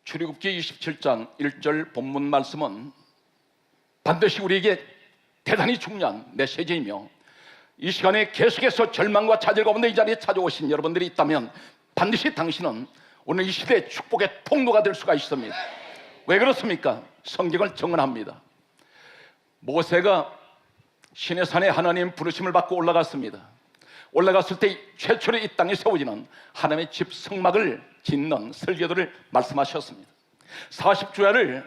출애굽기 27장 1절 본문 말씀은 반드시 우리에게 대단히 중요한 메시지이며, 이 시간에 계속해서 절망과 좌절 가운데 이 자리에 찾아오신 여러분들이 있다면 반드시 당신은 오늘 이 시대의 축복의 통로가 될 수가 있습니다. 왜 그렇습니까? 성경을 증언합니다. 모세가 시내산에 하나님 부르심을 받고 올라갔습니다. 올라갔을 때 최초로 이 땅에 세워지는 하나님의 집 성막을 짓는 설계도를 말씀하셨습니다. 40주야를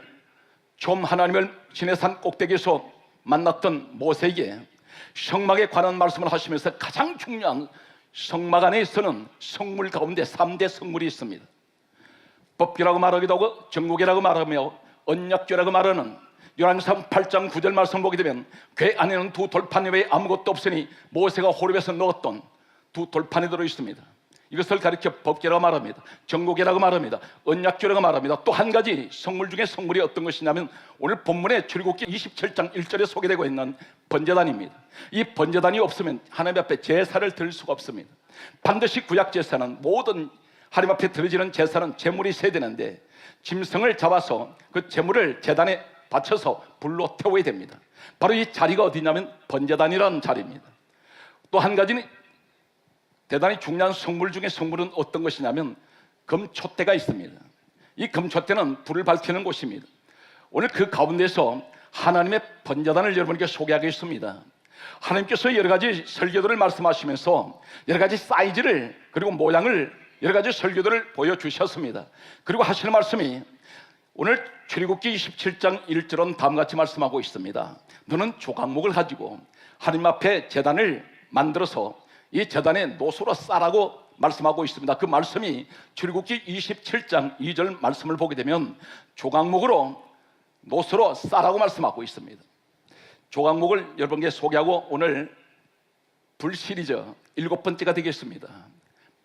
좀 하나님을 시내산 꼭대기에서 만났던 모세에게 성막에 관한 말씀을 하시면서 가장 중요한 성막 안에 있어는 성물 가운데 3대 성물이 있습니다. 법궤라고 말하기도 하고 정국이라고 말하며 언약궤라고 말하는 열왕기상 8장 9절 말씀을 보게 되면 궤 안에는 두 돌판 외에 아무것도 없으니 모세가 호렙에서 넣었던 두 돌판이 들어있습니다. 이것을 가리켜 법궤라고 말합니다. 정국이라고 말합니다. 언약궤라고 말합니다. 또 한 가지 성물 중에 성물이 어떤 것이냐면 오늘 본문에 출애굽기 27장 1절에 소개되고 있는 번제단입니다. 이 번제단이 없으면 하나님 앞에 제사를 드릴 수가 없습니다. 반드시 구약 제사는, 모든 하나님 앞에 드려지는 제사는 제물이 있어야 되는데 짐승을 잡아서 그 제물을 제단에 바쳐서 불로 태워야 됩니다. 바로 이 자리가 어디냐면 번제단이라는 자리입니다. 또 한 가지는 대단히 중요한 성물 중에 성물은 어떤 것이냐면 금촛대가 있습니다. 이 금촛대는 불을 밝히는 곳입니다. 오늘 그 가운데서 하나님의 번제단을 여러분께 소개하겠습니다. 하나님께서 여러 가지 설계도를 말씀하시면서 여러 가지 사이즈를 그리고 모양을 여러 가지 설계도를 보여주셨습니다. 그리고 하시는 말씀이 오늘 출애굽기 27장 1절은 다음같이 말씀하고 있습니다. 너는 조각목을 가지고 하나님 앞에 제단을 만들어서 이 제단에 노소로 싸라고 말씀하고 있습니다. 그 말씀이 출애굽기 27장 2절 말씀을 보게 되면 조각목으로 노소로 싸라고 말씀하고 있습니다. 조각목을 여러분께 소개하고 오늘 불 시리즈 7번째가 되겠습니다.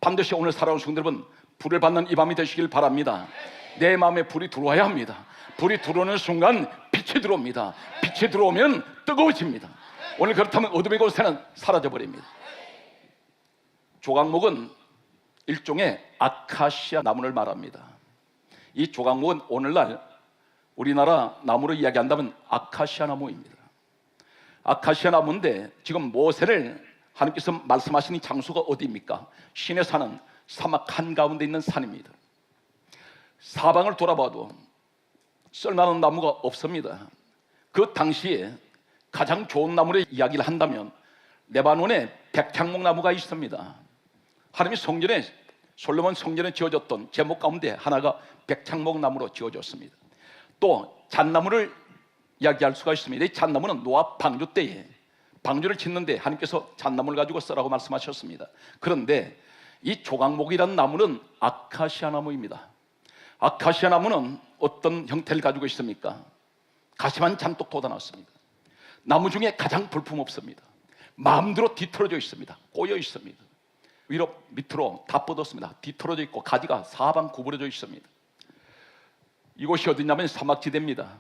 반드시 오늘 살아온 성도 여러분, 불을 받는 이 밤이 되시길 바랍니다. 내 마음에 불이 들어와야 합니다. 불이 들어오는 순간 빛이 들어옵니다. 빛이 들어오면 뜨거워집니다. 오늘 그렇다면 어둠의 곳에는 사라져버립니다. 조각목은 일종의 아카시아 나무를 말합니다. 이 조각목은 오늘날 우리나라 나무로 이야기한다면 아카시아 나무입니다. 아카시아 나무인데 지금 모세를 하나님께서 말씀하신 이 장소가 어디입니까? 시내산은 사막 한가운데 있는 산입니다. 사방을 돌아봐도 쓸만한 나무가 없습니다. 그 당시에 가장 좋은 나무를 이야기를 한다면 레바논에 백향목 나무가 있습니다. 하나님이 성전에, 솔로몬 성전에 지어졌던 제목 가운데 하나가 백향목 나무로 지어졌습니다. 또 잣나무를 이야기할 수가 있습니다. 이 잣나무는 노아 방주 때에 방주를 짓는데 하나님께서 잣나무를 가지고 쓰라고 말씀하셨습니다. 그런데 이 조각목이라는 나무는 아카시아 나무입니다. 아카시아 나무는 어떤 형태를 가지고 있습니까? 가시만 잔뜩 돋아났습니다. 나무 중에 가장 볼품없습니다. 마음대로 뒤틀어져 있습니다. 꼬여 있습니다. 위로 밑으로 다 뻗었습니다. 뒤틀어져 있고 가지가 사방 구부러져 있습니다. 이곳이 어디냐면 사막지대입니다.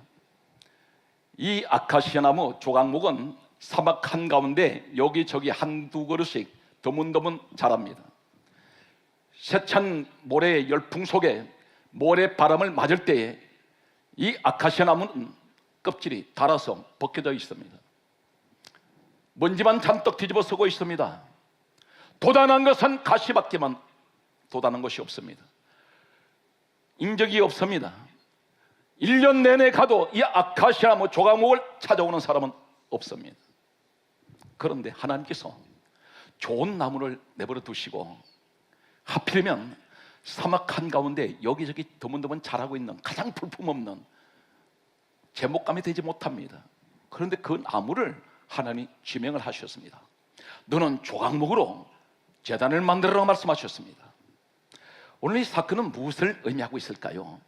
이 아카시아 나무 조각목은 사막 한가운데 여기저기 한두 그루씩 드문드문 자랍니다. 세찬 모래의 열풍 속에 모래 바람을 맞을 때에 이 아카시아 나무는 껍질이 닳아서 벗겨져 있습니다. 먼지만 잔뜩 뒤집어 쓰고 있습니다. 돋아난 것은 가시밖에만 돋아난 것이 없습니다. 인적이 없습니다. 1년 내내 가도 이 아카시아 나무 조각목을 찾아오는 사람은 없습니다. 그런데 하나님께서 좋은 나무를 내버려 두시고 하필이면 사막 한가운데 여기저기 드문드문 자라고 있는 가장 볼품없는 제목감이 되지 못합니다. 그런데 그 나무를 하나님이 지명을 하셨습니다. 너는 조각목으로 제단을 만들어라고 말씀하셨습니다. 오늘 이 사건은 무엇을 의미하고 있을까요?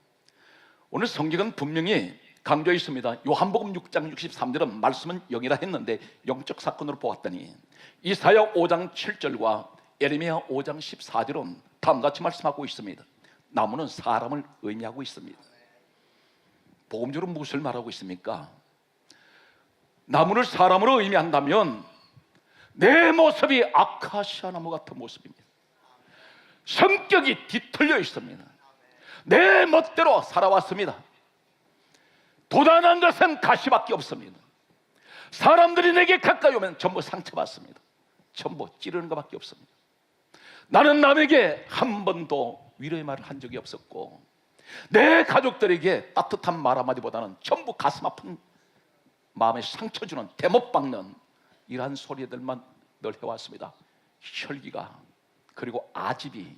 오늘 성경은 분명히 강조해 있습니다. 요한복음 6장 63절은 말씀은 영이라 했는데 영적 사건으로 보았더니 이사야 5장 7절과 예레미야 5장 14절은 다음같이 말씀하고 있습니다. 나무는 사람을 의미하고 있습니다. 복음적으로 무엇을 말하고 있습니까? 나무를 사람으로 의미한다면 내 모습이 아카시아 나무 같은 모습입니다. 성격이 뒤틀려 있습니다. 내 멋대로 살아왔습니다. 도단한 것은 가시밖에 없습니다. 사람들이 내게 가까이 오면 전부 상처받습니다. 전부 찌르는 것밖에 없습니다. 나는 남에게 한 번도 위로의 말을 한 적이 없었고, 내 가족들에게 따뜻한 말 한마디보다는 전부 가슴 아픈 마음에 상처 주는, 대못 박는 이러한 소리들만 늘 해왔습니다. 혈기가, 그리고 아집이,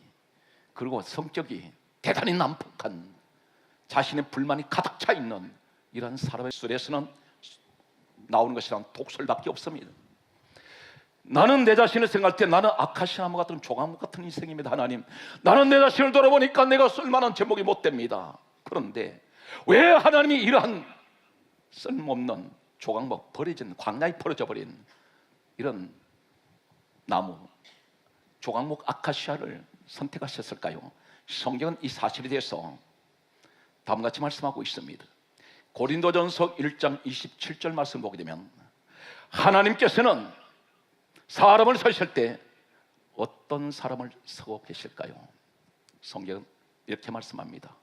그리고 성격이 대단히 난폭한, 자신의 불만이 가득 차 있는 이러한 사람의 술에서는 나오는 것이란 독설밖에 없습니다. 나는 내 자신을 생각할 때 나는 아카시아 나무 같은 조각목 같은 인생입니다. 하나님, 나는 내 자신을 돌아보니까 내가 쓸만한 제목이 못 됩니다. 그런데 왜 하나님이 이러한 쓸모없는 조각목, 버려진, 광야에 버려져 버린 이런 나무, 조각목 아카시아를 선택하셨을까요? 성경은 이 사실에 대해서 다음과 같이 말씀하고 있습니다. 고린도전서 1장 27절 말씀 보게 되면, 하나님께서는 사람을 서실 때 어떤 사람을 서고 계실까요? 성경은 이렇게 말씀합니다.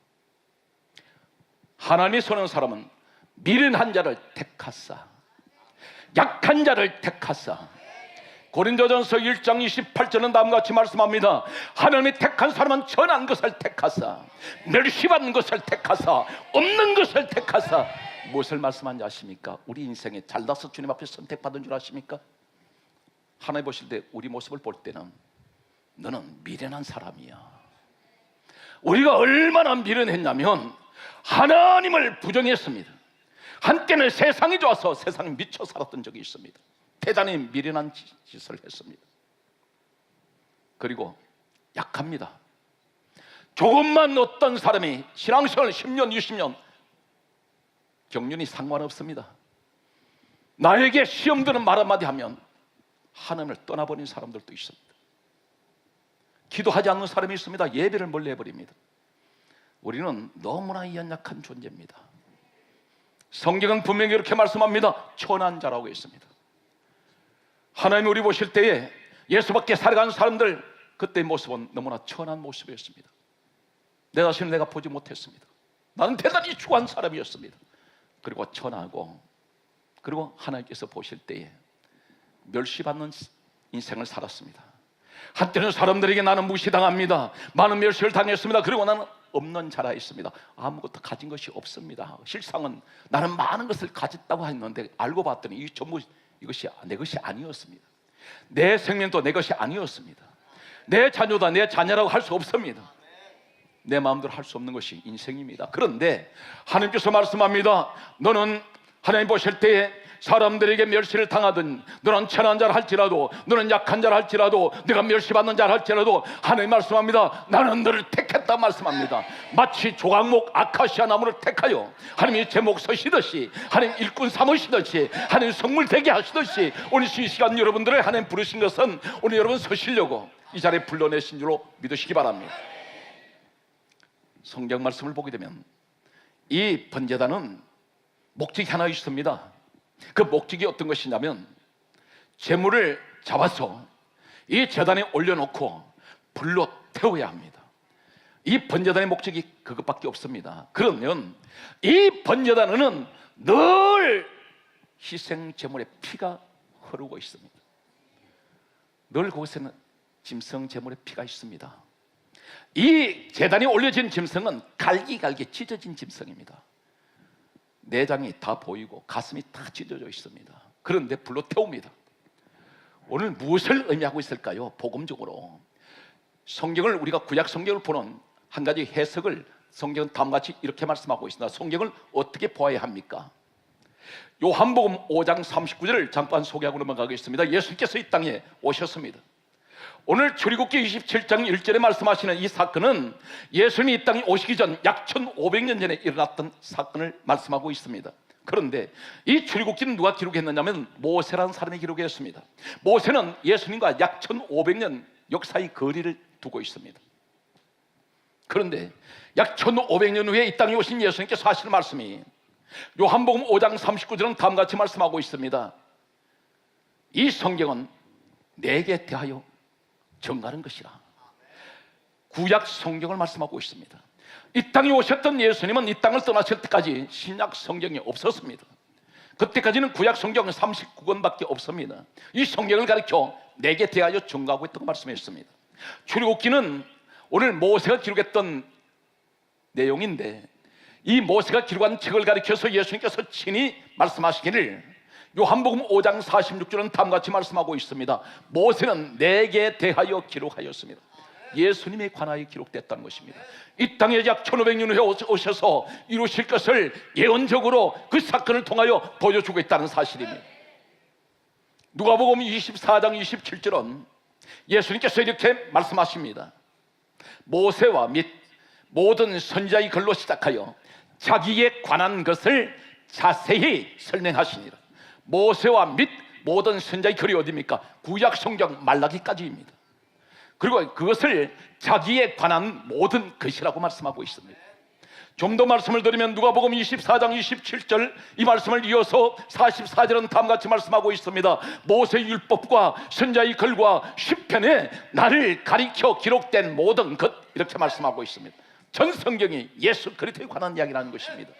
하나님이 서는 사람은 미련한 자를 택하사, 약한 자를 택하사. 고린도전서 1장 28절은 다음과 같이 말씀합니다. 하나님이 택한 사람은 전한 것을 택하사, 멸시받는 것을 택하사, 없는 것을 택하사. 무엇을 말씀하는지 아십니까? 우리 인생에 잘나서 주님 앞에 선택받은 줄 아십니까? 하나님 보실 때, 우리 모습을 볼 때는 너는 미련한 사람이야. 우리가 얼마나 미련했냐면 하나님을 부정했습니다. 한때는 세상이 좋아서 세상에 미쳐 살았던 적이 있습니다. 대단히 미련한 짓을 했습니다. 그리고 약합니다. 조금만 어떤 사람이 신앙생활 10년, 20년 경륜이 상관없습니다. 나에게 시험 드는 말 한마디 하면 하나님을 떠나버린 사람들도 있습니다. 기도하지 않는 사람이 있습니다. 예배를 멀리 해버립니다. 우리는 너무나 연약한 존재입니다. 성경은 분명히 이렇게 말씀합니다. 천한 자라고 했습니다. 하나님이 우리 보실 때에 예수밖에 살아가는 사람들, 그때의 모습은 너무나 천한 모습이었습니다. 내 자신을 내가 보지 못했습니다. 나는 대단히 추한 사람이었습니다. 그리고 천하고, 그리고 하나님께서 보실 때에 멸시받는 인생을 살았습니다. 한때는 사람들에게 나는 무시당합니다. 많은 멸시를 당했습니다. 그리고 나는 없는 자라 있습니다. 아무것도 가진 것이 없습니다. 실상은 나는 많은 것을 가졌다고 했는데 알고 봤더니 이 전부 이것이 내 것이 아니었습니다. 내 생명도 내 것이 아니었습니다. 내 자녀다 내 자녀라고 할 수 없습니다. 내 마음대로 할 수 없는 것이 인생입니다. 그런데 하나님께서 말씀합니다. 너는 하나님 보실 때에 사람들에게 멸시를 당하든, 너는 천한 자라 할지라도, 너는 약한 자라 할지라도, 내가 멸시받는 자라 할지라도 하나님 말씀합니다. 나는 너를 택했다 말씀합니다. 마치 조각목 아카시아 나무를 택하여 하나님이 제목 서시듯이, 하나님 일꾼 삼으시듯이, 하나님 성물 되게 하시듯이 오늘 이 시간 여러분들을 하나님 부르신 것은 오늘 여러분 서시려고 이 자리에 불러내신 줄로 믿으시기 바랍니다. 성경 말씀을 보게 되면 이 번제단은 목적이 하나 있습니다. 그 목적이 어떤 것이냐면, 제물을 잡아서 이 제단에 올려놓고 불로 태워야 합니다. 이 번제단의 목적이 그것밖에 없습니다. 그러면 이 번제단에는 늘 희생 제물의 피가 흐르고 있습니다. 늘 그곳에는 짐승 제물의 피가 있습니다. 이 제단에 올려진 짐승은 갈기갈기 찢어진 짐승입니다. 내장이 다 보이고 가슴이 다 찢어져 있습니다. 그런데 불로 태웁니다. 오늘 무엇을 의미하고 있을까요? 복음적으로 성경을, 우리가 구약 성경을 보는 한 가지 해석을 성경은 다음같이 이렇게 말씀하고 있습니다. 성경을 어떻게 보아야 합니까? 요한복음 5장 39절을 잠깐 소개하고 넘어가겠습니다. 예수께서 이 땅에 오셨습니다. 오늘 출애굽기 27장 1절에 말씀하시는 이 사건은 예수님이 이 땅에 오시기 전 약 1500년 전에 일어났던 사건을 말씀하고 있습니다. 그런데 이 출애굽기는 누가 기록했느냐면 모세라는 사람이 기록했습니다. 모세는 예수님과 약 1500년 역사의 거리를 두고 있습니다. 그런데 약 1500년 후에 이 땅에 오신 예수님께서 하시는 말씀이 요한복음 5장 39절은 다음같이 말씀하고 있습니다. 이 성경은 내게 대하여 정하는 것이라. 구약 성경을 말씀하고 있습니다. 이 땅에 오셨던 예수님은 이 땅을 떠나실 때까지 신약 성경이 없었습니다. 그때까지는 구약 성경은 39권밖에 없습니다. 이 성경을 가르쳐 내게 대하여 증거하고 있다고 말씀했습니다. 출애굽기는 오늘 모세가 기록했던 내용인데, 이 모세가 기록한 책을 가리켜서 예수님께서 친히 말씀하시기를 요한복음 5장 46절은 다음같이 말씀하고 있습니다. 모세는 내게 대하여 기록하였습니다. 예수님에 관하여 기록됐다는 것입니다. 이 땅에 약 1500년 후에 오셔서 이루실 것을 예언적으로 그 사건을 통하여 보여주고 있다는 사실입니다. 누가복음 24장 27절은 예수님께서 이렇게 말씀하십니다. 모세와 및 모든 선지자의 글로 시작하여 자기에 관한 것을 자세히 설명하시니라. 모세와 및 모든 선지자의 글이 어디입니까? 구약 성경 말라기까지입니다. 그리고 그것을 자기에 관한 모든 것이라고 말씀하고 있습니다. 좀 더 말씀을 드리면 누가복음 24장 27절 이 말씀을 이어서 44절은 다음같이 말씀하고 있습니다. 모세의 율법과 선지자의 글과 시편에 나를 가리켜 기록된 모든 것, 이렇게 말씀하고 있습니다. 전 성경이 예수 그리스도에 관한 이야기라는 것입니다.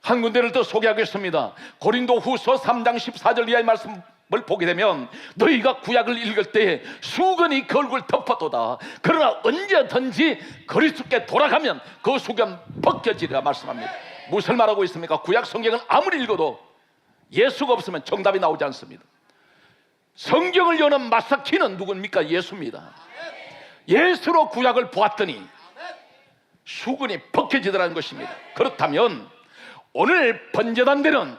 한 군데를 더 소개하겠습니다. 고린도후서 3장 14절 이하의 말씀을 보게 되면 너희가 구약을 읽을 때 수건이 그 얼굴 덮어도다. 그러나 언제든지 그리스도께 돌아가면 그 수건 벗겨지리라 말씀합니다. 무엇을 말하고 있습니까? 구약 성경을 아무리 읽어도 예수가 없으면 정답이 나오지 않습니다. 성경을 여는 마사키는 누굽니까? 예수입니다. 예수로 구약을 보았더니 수건이 벗겨지더라는 것입니다. 그렇다면 오늘 번제단되는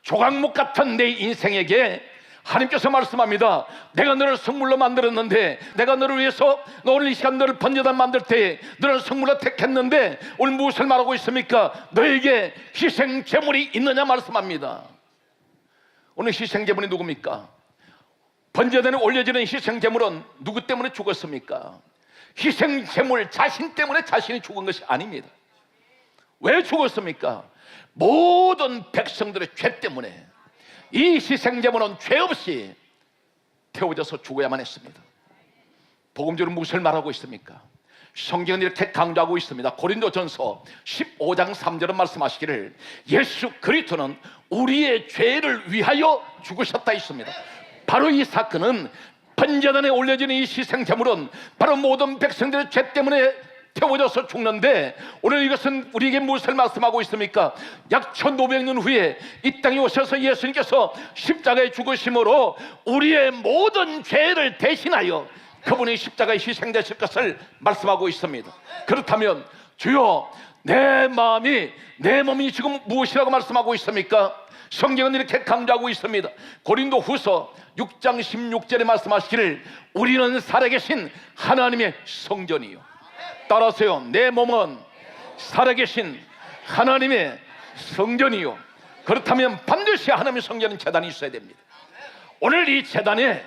조각목 같은 내 인생에게 하나님께서 말씀합니다. 내가 너를 성물로 만들었는데, 내가 너를 위해서 오늘 이 시간 너를 번제단 만들 때 너를 성물로 택했는데 오늘 무엇을 말하고 있습니까? 너에게 희생 제물이 있느냐 말씀합니다. 오늘 희생 제물이 누굽니까? 번제단에 올려지는 희생 제물은 누구 때문에 죽었습니까? 희생 제물 자신 때문에 자신이 죽은 것이 아닙니다. 왜 죽었습니까? 모든 백성들의 죄 때문에. 이 희생제물은 죄 없이 태워져서 죽어야만 했습니다. 복음적으로 무엇을 말하고 있습니까? 성경은 이렇게 강조하고 있습니다. 고린도전서 15장 3절은 말씀하시기를 예수 그리스도는 우리의 죄를 위하여 죽으셨다 했습니다. 바로 이 사건은 번제단에 올려지는 이 희생제물은 바로 모든 백성들의 죄 때문에 태워져서 죽는데, 오늘 이것은 우리에게 무엇을 말씀하고 있습니까? 약 1500년 후에 이 땅에 오셔서 예수님께서 십자가에 죽으심으로 우리의 모든 죄를 대신하여 그분이 십자가에 희생되실 것을 말씀하고 있습니다. 그렇다면 주여, 내 마음이, 내 몸이 지금 무엇이라고 말씀하고 있습니까? 성경은 이렇게 강조하고 있습니다. 고린도 후서 6장 16절에 말씀하시기를 우리는 살아계신 하나님의 성전이요. 따라하세요. 내 몸은 살아계신 하나님의 성전이요. 그렇다면 반드시 하나님의 성전은 제단이 있어야 됩니다. 오늘 이 제단에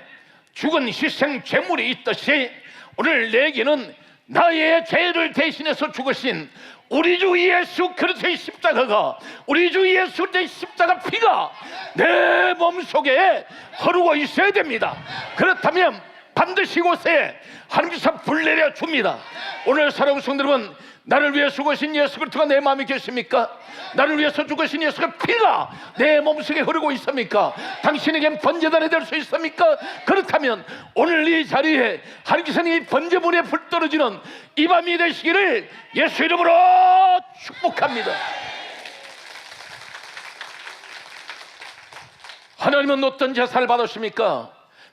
죽은 희생 제물이 있듯이 오늘 내게는 나의 죄를 대신해서 죽으신 우리 주 예수 그리스도의 십자가가, 우리 주 예수의 십자가 피가 내 몸속에 흐르고 있어야 됩니다. 그렇다면 반드시 이곳에 하나님께서 불 내려 줍니다. 오늘 사랑하는 성도 여러분, 나를 위해 죽으신 예수 그리스도가 내 마음에 계십니까? 나를 위해서 죽으신 예수의 피가 내 몸속에 흐르고 있습니까? 당신에겐 번제단이 될 수 있습니까? 그렇다면 오늘 이 자리에 하나님께서는 이 번제물에 불 떨어지는 이 밤이 되시기를 예수 이름으로 축복합니다. 하나님은 어떤 제사를 받으십니까?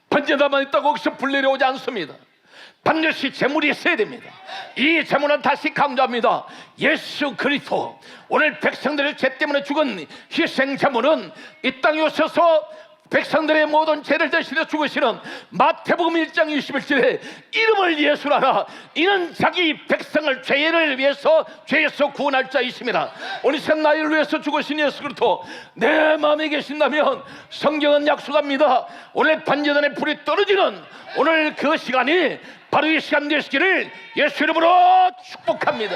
번제단만 있다고 거기서 불 내려오지 않습니다. 반드시 제물이 있어야 됩니다. 이 제물은 다시 강조합니다. 예수 그리스도, 오늘 백성들의 죄 때문에 죽은 희생 제물은 이 땅에 오셔서 백성들의 모든 죄를 대신해 죽으시는 마태복음 1장 21절에 이름을 예수라라. 이는 자기 백성을 죄를 위해서 죄에서 구원할 자이십니다. 오늘 새 나이를 위해서 죽으신 예수 그리스도 내 마음에 계신다면 성경은 약속합니다. 오늘 번제단에 불이 떨어지는 오늘 그 시간이 바로 이 시간 되시기를 예수 이름으로 축복합니다.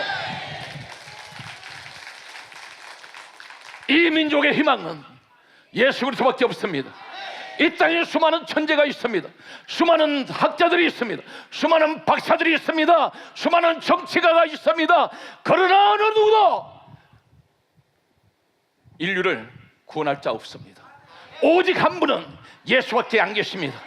이 민족의 희망은 예수 그리스도밖에 없습니다. 이 땅에 수많은 천재가 있습니다. 수많은 학자들이 있습니다. 수많은 박사들이 있습니다. 수많은 정치가가 있습니다. 그러나 어느 누구도 인류를 구원할 자 없습니다. 오직 한 분은 예수밖에 안 계십니다.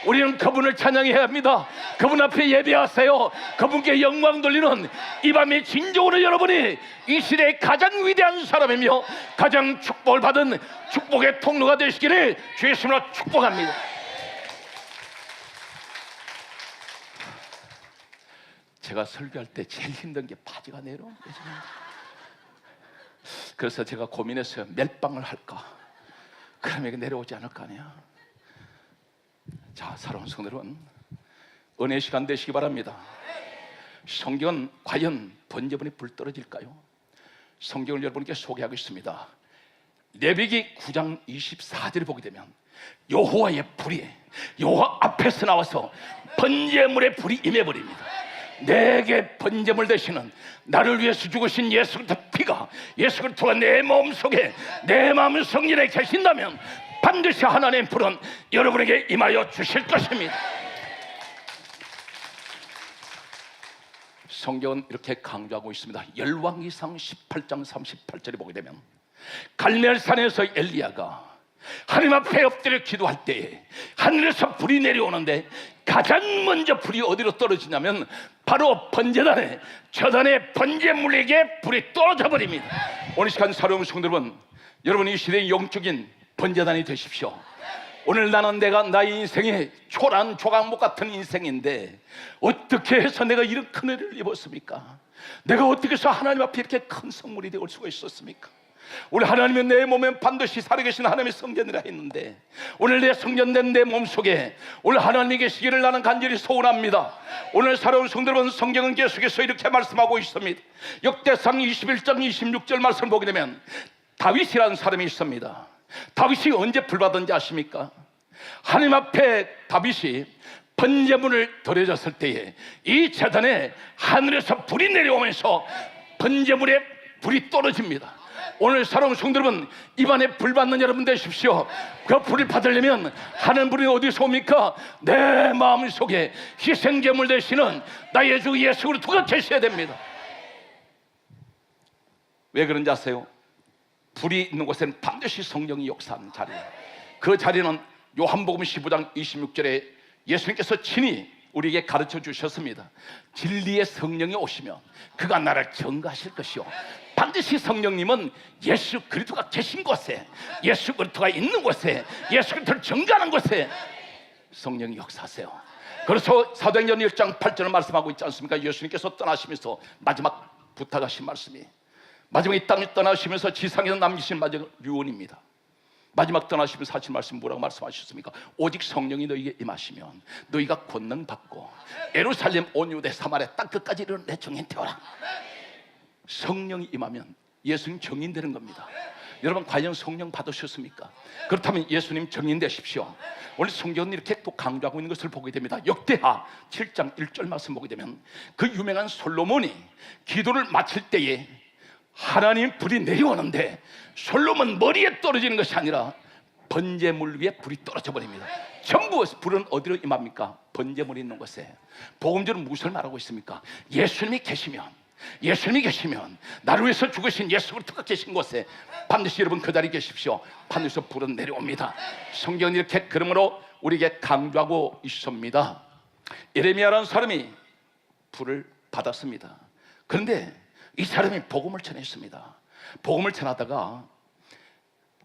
우리는 그분을 찬양해야 합니다. 그분 앞에 예배하세요. 그분께 영광 돌리는 이 밤에 진정으로 여러분이 이 시대의 가장 위대한 사람이며 가장 축복을 받은 축복의 통로가 되시기를 주의 이름으로 축복합니다. 제가 설교할 때 제일 힘든 게 바지가 내려오는 거죠. 그래서 제가 고민했어요. 멜빵을 할까? 그러면 이게 내려오지 않을 거 아니야. 자, 사랑하는 성도 여러분, 은혜 시간 되시기 바랍니다. 성경은 과연 번제물이 불 떨어질까요? 성경을 여러분께 소개하고 있습니다. 레위기 9장 24절을 보게 되면 여호와의 불이 여호와 앞에서 나와서 번제물의 불이 임해버립니다. 내게 번제물 되시는 나를 위해서 죽으신 예수 그리스도 피가, 예수 그리스도가 내 마음속에, 내 마음 성전에 계신다면 반드시 하나님의 불은 여러분에게 임하여 주실 것입니다. 성경은 이렇게 강조하고 있습니다. 열왕기상 18장 38절에 보게 되면 갈멜산에서 엘리야가 하나님 앞에 엎드려 기도할 때에 하늘에서 불이 내려오는데 가장 먼저 불이 어디로 떨어지냐면 바로 번제단에, 저단의 번제물에게 불이 떨어져 버립니다. 오늘 시간 사랑하는 성도 여러분, 여러분 이 시대의 영적인 번제단이 되십시오. 오늘 나는 나의 인생에 초라한 조각목 같은 인생인데 어떻게 해서 내가 이런 큰 은혜를 입었습니까? 내가 어떻게 해서 하나님 앞에 이렇게 큰 선물이 되올 수가 있었습니까? 우리 하나님은 내 몸에 반드시 살아계신 하나님의 성전이라 했는데 오늘 내 성전된 내 몸속에 오늘 하나님이 계시기를 나는 간절히 소원합니다. 오늘 살아온 성도 여러분, 성경은 계속해서 이렇게 말씀하고 있습니다. 역대상 21장 26절 말씀을 보게 되면 다윗이라는 사람이 있습니다. 다윗이 언제 불받은지 아십니까? 하나님 앞에 다윗이 번제물을 드려졌을 때에 이 제단에 하늘에서 불이 내려오면서 번제물에 불이 떨어집니다. 오늘 사랑하는 성도 여러분, 입안에 불 받는 여러분 되십시오. 그 불을 받으려면 하늘 불이 어디서 옵니까? 내 마음속에 희생제물 되시는 나의 주 예수 그리스도가 계셔야 됩니다. 왜 그런지 아세요? 불이 있는 곳에는 반드시 성령이 역사하는 자리예요. 그 자리는 요한복음 15장 26절에 예수님께서 친히 우리에게 가르쳐 주셨습니다. 진리의 성령이 오시면 그가 나를 증거하실 것이요, 반드시 성령님은 예수 그리스도가 계신 곳에, 예수 그리스도가 있는 곳에, 예수 그리스도를 증거하는 곳에 성령이 역사하세요. 그래서 사도행전 1장 8절을 말씀하고 있지 않습니까? 예수님께서 떠나시면서 마지막 부탁하신 말씀이, 마지막 이 땅을 떠나시면서 지상에서 남기신 마지막 유언입니다. 마지막 떠나시면서 하신 말씀 뭐라고 말씀하셨습니까? 오직 성령이 너희에게 임하시면 너희가 권능 받고 예루살렘 온 유대 사마리아 땅 끝까지 이르는 내 증인 되어라. 성령이 임하면 예수님 증인 되는 겁니다. 여러분 과연 성령 받으셨습니까? 그렇다면 예수님 증인 되십시오. 오늘 성경은 이렇게 또 강조하고 있는 것을 보게 됩니다. 역대하 7장 1절 말씀 보게 되면 그 유명한 솔로몬이 기도를 마칠 때에 하나님 불이 내려오는데 솔로몬 머리에 떨어지는 것이 아니라 번제물 위에 불이 떨어져 버립니다. 전부 불은 어디로 임합니까? 번제물이 있는 곳에. 복음적으로 무엇을 말하고 있습니까? 예수님이 계시면 나를 위해서 죽으신 예수 그리스도가 계신 곳에 반드시 여러분 그 자리에 계십시오. 반드시 불은 내려옵니다. 성경은 이렇게 그러므로 우리에게 강조하고 있습니다. 예레미야라는 사람이 불을 받았습니다. 그런데 이 사람이 복음을 전했습니다. 복음을 전하다가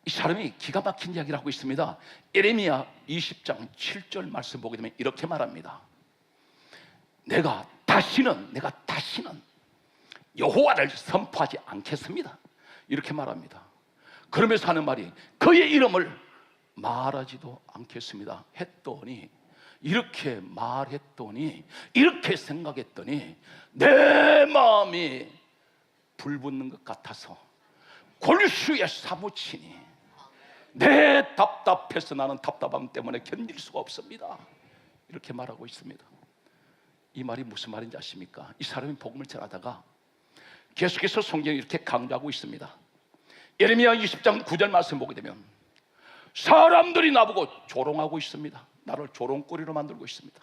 이 사람이 기가 막힌 이야기를 하고 있습니다. 예레미야 20장 7절 말씀 보게 되면 이렇게 말합니다. 내가 다시는 여호와를 선포하지 않겠습니다. 이렇게 말합니다. 그러면서 하는 말이 그의 이름을 말하지도 않겠습니다 했더니, 이렇게 말했더니, 이렇게 생각했더니 내 마음이 불붙는 것 같아서 골수에 사무치니 내 답답해서 나는 답답함 때문에 견딜 수가 없습니다. 이렇게 말하고 있습니다. 이 말이 무슨 말인지 아십니까? 이 사람이 복음을 전하다가 계속해서 성경이 이렇게 강조하고 있습니다. 예레미야 20장 9절 말씀 보게 되면 사람들이 나보고 조롱하고 있습니다. 나를 조롱거리로 만들고 있습니다.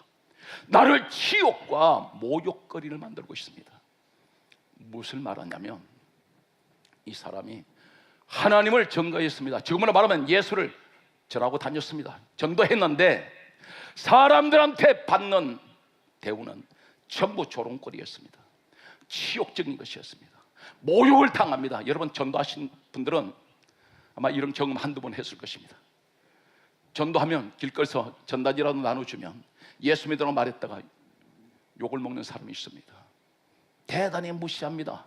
나를 치욕과 모욕거리를 만들고 있습니다. 무엇을 말하냐면 이 사람이 하나님을 전거했습니다. 지금으로 말하면 예수를 전하고 다녔습니다. 전도했는데 사람들한테 받는 대우는 전부 조롱거리였습니다. 치욕적인 것이었습니다. 모욕을 당합니다. 여러분 전도하신 분들은 아마 이런 경험 한두 번 했을 것입니다. 전도하면 길거리에서 전단지라도 나눠주면 예수 믿으라고 말했다가 욕을 먹는 사람이 있습니다. 대단히 무시합니다.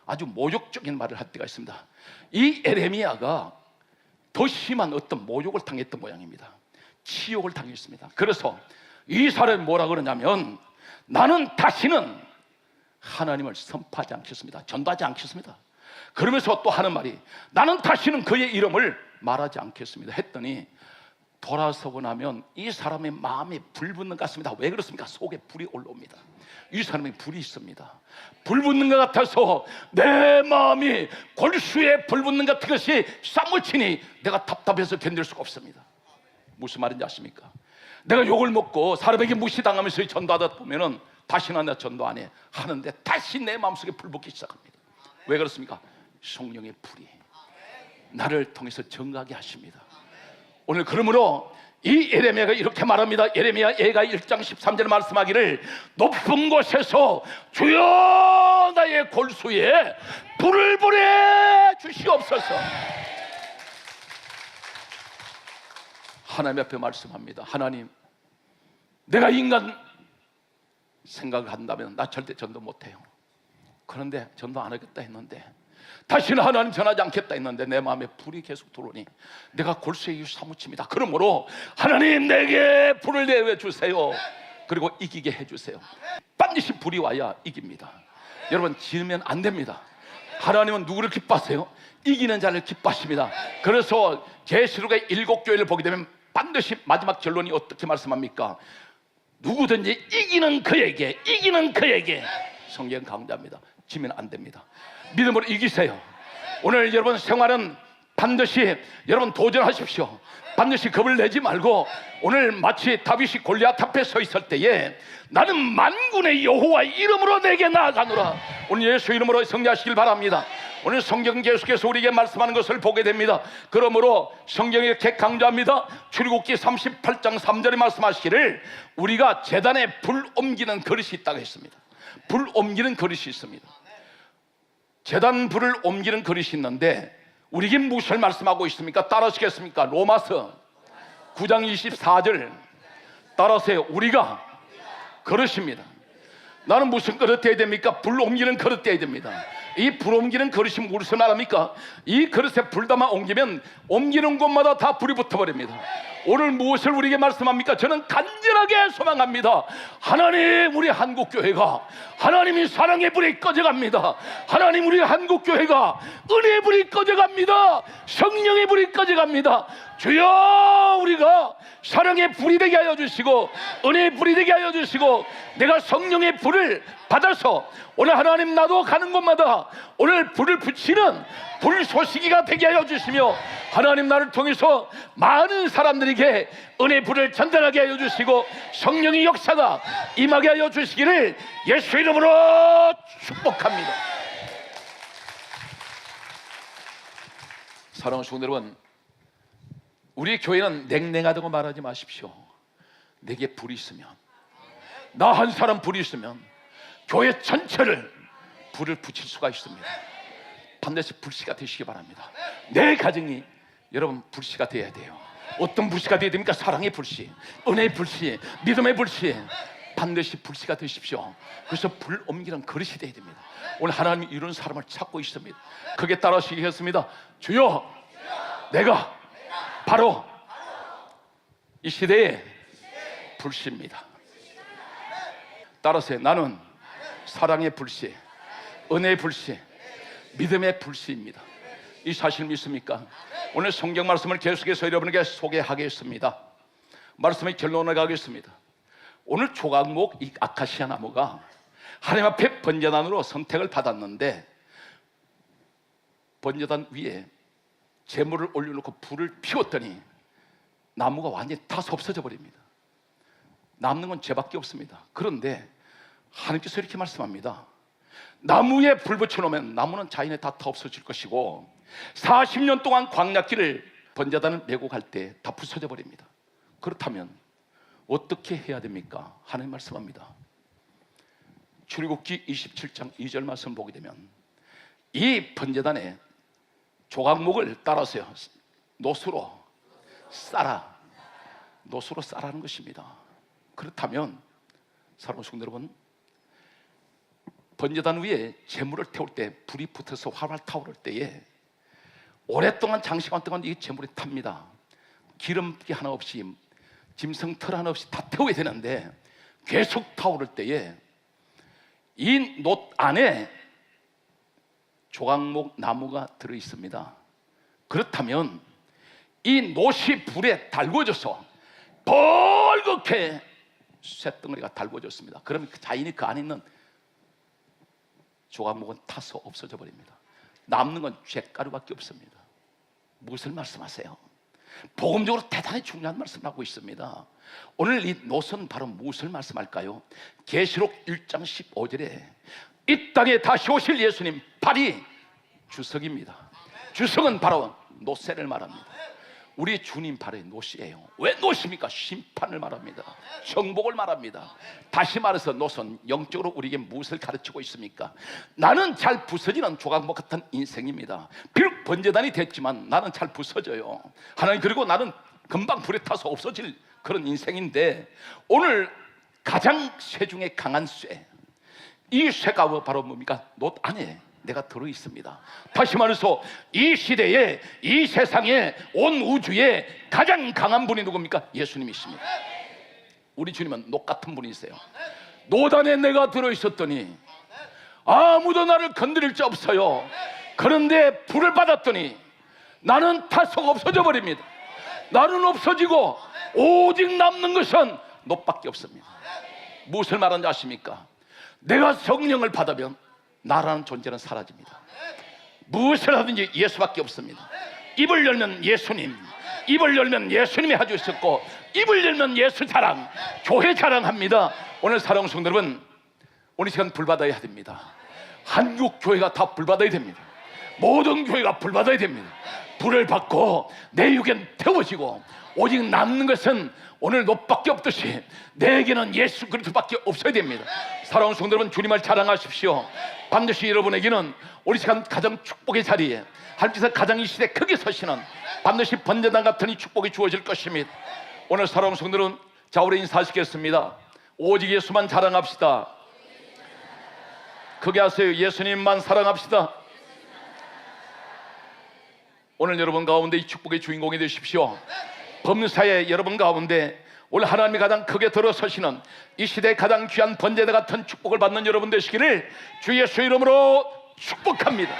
아주 모욕적인 말을 할 때가 있습니다. 이 에레미야가 더 심한 어떤 모욕을 당했던 모양입니다. 치욕을 당했습니다. 그래서 이 사람이 뭐라 그러냐면 나는 다시는 하나님을 선포하지 않겠습니다. 전도하지 않겠습니다. 그러면서 또 하는 말이 나는 다시는 그의 이름을 말하지 않겠습니다 했더니 돌아서고 나면 이 사람의 마음에 불 붙는 것 같습니다. 왜 그렇습니까? 속에 불이 올라옵니다. 이 사람에 불이 있습니다. 불 붙는 것 같아서 내 마음이 골수에 불 붙는 것 같은 것이 쌈을 치니 내가 답답해서 견딜 수가 없습니다. 무슨 말인지 아십니까? 내가 욕을 먹고 사람에게 무시당하면서 전도하다 보면은 다시는 나 전도 안 해 하는데 다시 내 마음속에 불 붙기 시작합니다. 왜 그렇습니까? 성령의 불이 나를 통해서 정하게 하십니다. 오늘 그러므로 이 예레미야가 이렇게 말합니다. 예레미야 예가 1장 13절에 말씀하기를 높은 곳에서 주여 나의 골수에 불을 보내 주시옵소서. 하나님 앞에 말씀합니다. 하나님, 내가 인간 생각을 한다면 나 절대 전도 못해요. 그런데 전도 안 하겠다 했는데 다시는 하나님 전하지 않겠다 했는데 내 마음에 불이 계속 들어오니 내가 골수에 사무칩니다. 그러므로 하나님 내게 불을 내주세요. 그리고 이기게 해주세요. 반드시 불이 와야 이깁니다. 여러분 지으면 안 됩니다. 하나님은 누구를 기뻐하세요? 이기는 자를 기뻐하십니다. 그래서 계시록의 7교회를 보게 되면 반드시 마지막 결론이 어떻게 말씀합니까? 누구든지 이기는 그에게 성경 강조합니다. 지면 안 됩니다. 믿음으로 이기세요. 오늘 여러분 생활은 반드시 여러분 도전하십시오. 반드시 겁을 내지 말고 오늘 마치 다윗이 골리앗 앞에 서 있을 때에 나는 만군의 여호와 이름으로 내게 나아가노라. 오늘 예수 이름으로 승리하시길 바랍니다. 오늘 성경 계속해서 우리에게 말씀하는 것을 보게 됩니다. 그러므로 성경이 이렇게 강조합니다. 출애굽기 38장 3절에 말씀하시기를 우리가 제단에 불 옮기는 그릇이 있다고 했습니다. 불 옮기는 그릇이 있습니다. 제단 불을 옮기는 그릇이 있는데 우리에게 무엇을 말씀하고 있습니까? 따라하시겠습니까? 로마서 9장 24절 따라하세요. 우리가 그릇입니다. 나는 무슨 그릇 돼야 됩니까? 불 옮기는 그릇 돼야 됩니다. 이 불 옮기는 그릇이 무엇을 말합니까? 이 그릇에 불 담아 옮기면 옮기는 곳마다 다 불이 붙어버립니다. 오늘 무엇을 우리에게 말씀합니까? 저는 간절하게 소망합니다. 하나님, 우리 한국교회가 하나님이 사랑의 불이 꺼져갑니다. 하나님, 우리 한국교회가 은혜의 불이 꺼져갑니다. 성령의 불이 꺼져갑니다. 주여, 우리가 사랑의 불이 되게 하여 주시고 은혜의 불이 되게 하여 주시고 내가 성령의 불을 받아서 오늘 하나님 나도 가는 곳마다 오늘 불을 붙이는 불소시기가 되게 하여 주시며 하나님 나를 통해서 많은 사람들에게 은혜의 불을 전달하게 하여 주시고 성령의 역사가 임하게 하여 주시기를 예수 이름으로 축복합니다. 사랑하는 성도 여러분, 우리 교회는 냉랭하다고 말하지 마십시오. 내게 불이 있으면, 나 한 사람 불이 있으면 교회 전체를 불을 붙일 수가 있습니다. 반드시 불씨가 되시기 바랍니다. 내 가정이 여러분 불씨가 되어야 돼요. 어떤 불씨가 되어야 됩니까? 사랑의 불씨, 은혜의 불씨, 믿음의 불씨, 반드시 불씨가 되십시오. 그래서 불 옮기는 그릇이 되어야 됩니다. 오늘 하나님이 이런 사람을 찾고 있습니다. 그게 따라하시겠습니다. 주여, 내가 바로 이 시대의 불씨입니다. 따라서 나는 사랑의 불씨, 은혜의 불씨, 믿음의 불씨입니다. 이 사실 믿습니까? 오늘 성경 말씀을 계속해서 여러분에게 소개하겠습니다. 말씀의 결론을 가겠습니다. 오늘 조각목 이 아카시아 나무가 하나님 앞에 번제단으로 선택을 받았는데 번제단 위에 제물을 올려놓고 불을 피웠더니 나무가 완전히 다 없어져 버립니다. 남는 건 죄밖에 없습니다. 그런데 하나님께서 이렇게 말씀합니다. 나무에 불 붙여놓으면 나무는 자연에 다 없어질 것이고 40년 동안 광야길을 번제단을 메고 갈 때 다 부서져 버립니다. 그렇다면 어떻게 해야 됩니까? 하나님 말씀합니다. 출애굽기 27장 2절 말씀 보게 되면 이 번제단에 조각목을 따라서요 노수로 쌓아, 노수로 쌓라는 것입니다. 그렇다면 사랑하는 성도 여러분, 번제단 위에 제물을 태울 때 불이 붙어서 활활 타오를 때에 오랫동안 장시간 동안 이 제물이 탑니다. 기름기 하나 없이 짐승털 하나 없이 다 태워야 되는데 계속 타오를 때에 이 놋 안에 조각목 나무가 들어 있습니다. 그렇다면 이 놋이 불에 달궈져서 벌겋게 쇳덩어리가 달궈졌습니다. 그러면 자연히 그 안에 있는 조각목은 타서 없어져 버립니다. 남는 건 쇳가루밖에 없습니다. 무엇을 말씀하세요? 복음적으로 대단히 중요한 말씀을 하고 있습니다. 오늘 이 놋은 바로 무엇을 말씀할까요? 계시록 1장 15절에 이 땅에 다시 오실 예수님 발이 주석입니다. 주석은 바로 놋새를 말합니다. 우리 주님 발의 놋이에요. 왜 놋입니까? 심판을 말합니다. 정복을 말합니다. 다시 말해서 놋은 영적으로 우리에게 무엇을 가르치고 있습니까? 나는 잘 부서지는 조각목 같은 인생입니다. 비록 번제단이 됐지만 나는 잘 부서져요. 하나님, 그리고 나는 금방 불에 타서 없어질 그런 인생인데, 오늘 가장 쇠 중에 강한 쇠, 이 쇠가 바로 뭡니까? 놋 안에 내가 들어 있습니다. 다시 말해서 이 시대에, 이 세상에, 온 우주에 가장 강한 분이 누굽니까? 예수님이십니다. 우리 주님은 놋 같은 분이세요. 놋 안에 내가 들어 있었더니 아무도 나를 건드릴 자 없어요. 그런데 불을 받았더니 나는 타서 없어져 버립니다. 나는 없어지고 오직 남는 것은 놋밖에 없습니다. 무엇을 말하는지 아십니까? 내가 성령을 받으면 나라는 존재는 사라집니다. 무엇을 하든지 예수밖에 없습니다. 입을 열면 예수님, 입을 열면 예수님이 해주셨고, 입을 열면 예수 자랑, 교회 자랑합니다. 오늘 사랑하는 성도 여러분, 오늘 시간 불 받아야 됩니다. 한국 교회가 다 불 받아야 됩니다. 모든 교회가 불 받아야 됩니다. 불을 받고 내 육엔 태워지고 오직 남는 것은 오늘 놋밖에 없듯이 내게는 예수 그리스도밖에 없어야 됩니다. 사랑하는 성도 여러분, 주님을 자랑하십시오. 반드시 여러분에게는 우리 시간 가장 축복의 자리에, 하나님께서 가장 이 시대에 크게 서시는 반드시 번제단 같은 이 축복이 주어질 것입니다. 오늘 사랑하는 성도 여러분, 자, 우리 인사하시겠습니다. 오직 예수만 자랑합시다. 크게 하세요. 예수님만 사랑합시다. 오늘 여러분 가운데 이 축복의 주인공이 되십시오. 범사에 여러분 가운데 오늘 하나님이 가장 크게 들어서시는 이 시대에 가장 귀한 번제단 같은 축복을 받는 여러분 되시기를 주 예수 이름으로 축복합니다.